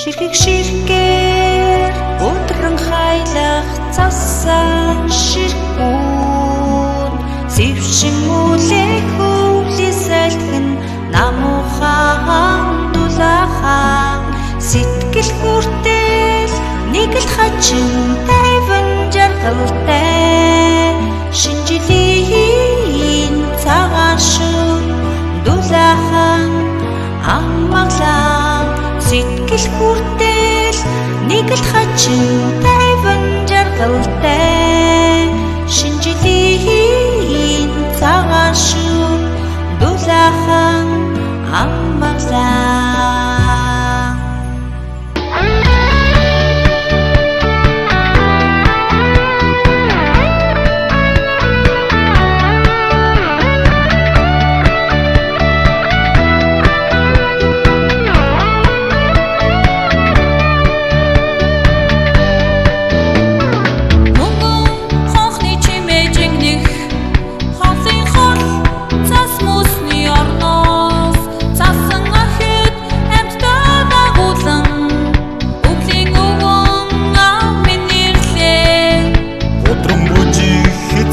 ширхэг ширхгээр өдрөн хайлах цасан ширхгүүн зэвшин үлэх хөвлөс айлтгэн намуухан дулаахан сэтгэл хүртэл нэг л хачин тайван жаргалтай шинжилийн цагаан шүн дулаахан амгалан сэтгэл хүртэл нэг л хачин тайван жаргалтай шинжилийн цагаан шүн дулаахан амгалан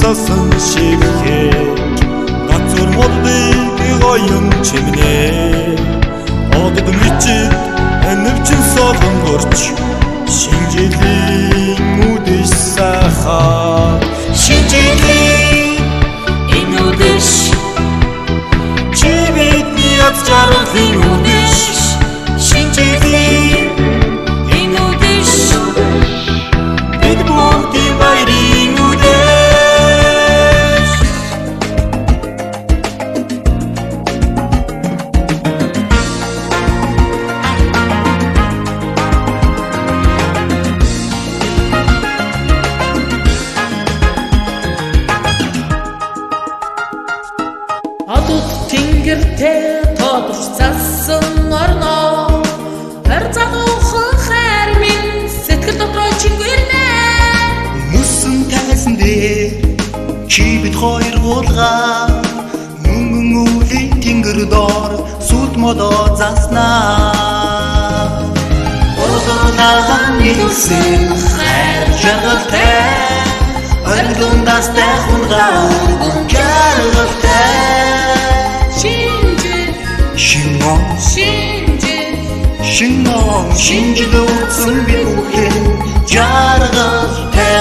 цасан шивхээ нацур модыг гоён чимнээ одод мичид энэвчин солон горч шинжилийн үдэш сахаа шинжилийн инүдэш чи бидний аз жаргалын үдэш шинжилийн инүдэш бид бүгдийн баярын үдэш Адууд тэнгэртэй тодорч цасан орноо хэр загуухан хайр минь сэтгэл дотроо чингэрнэ мөсөн тайсан дээр чи бид хоёр уулгаа мөнгөн үлийн тэнгэр доор сүд модоо заснаа ордонахан нэлсэн хайр жаргалтай ордондас тахунгаа жаргалтай шинжил утсан би бүхэн жаргалтай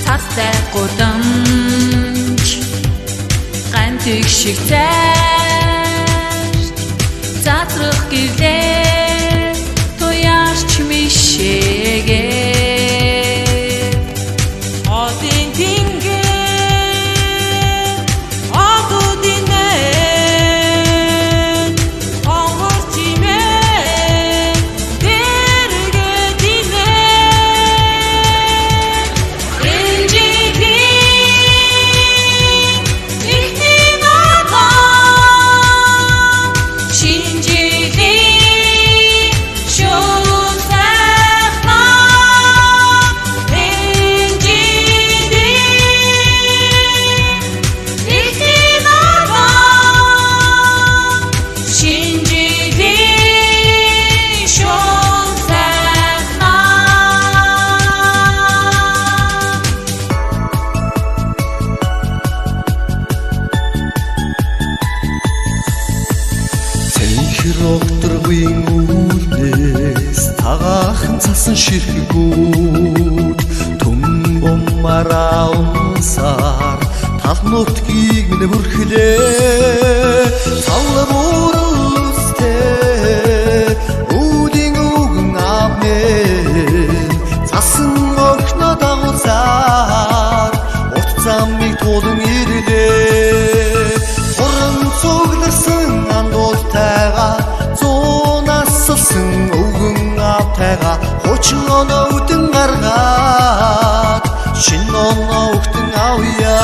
цастай гудамж гантик шиг задрах гэлээ тояарч мишээгээ одын тэнгэр одуудын онгор чимээ дэргээд инээ энжилийн ихтийн агаа шинжилийн шүүн сайхнаа энжилийн ихтийн агаа шинжилийн шүүн сайхнаа цэнхэр огторгын үлнээс тагаахан цасан ширхгүүд түм боммараа унсаар тал нутгийг минь бүрхлээ цалла бүрүстэй үүдийн үгэн авнээ цасан огно дагуулсаар урт замыг тулан ирлээ уран цугларсан андуултайгаа зуунасалсан өвгөн автайгаа хучин оноо үдэн гаргаад шин оноо үхтэн авъя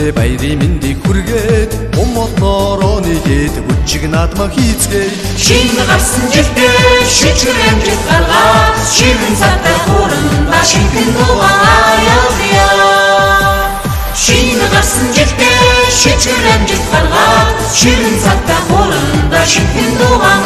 Жилдээ баярын мэндийг хүргээд Умолноороо нэгээд бүчиг наадмаа хийцгээе. Шинэ гарсан жилдээ шичгэр амжилт гаргаад ширэн цагтаа хууранда шинхэн дуугаа ялгая. Шинэ гарсан жилдээ шичгэр амжилт гаргаад ширэн цагтаа хууранда шинхэн дуугаа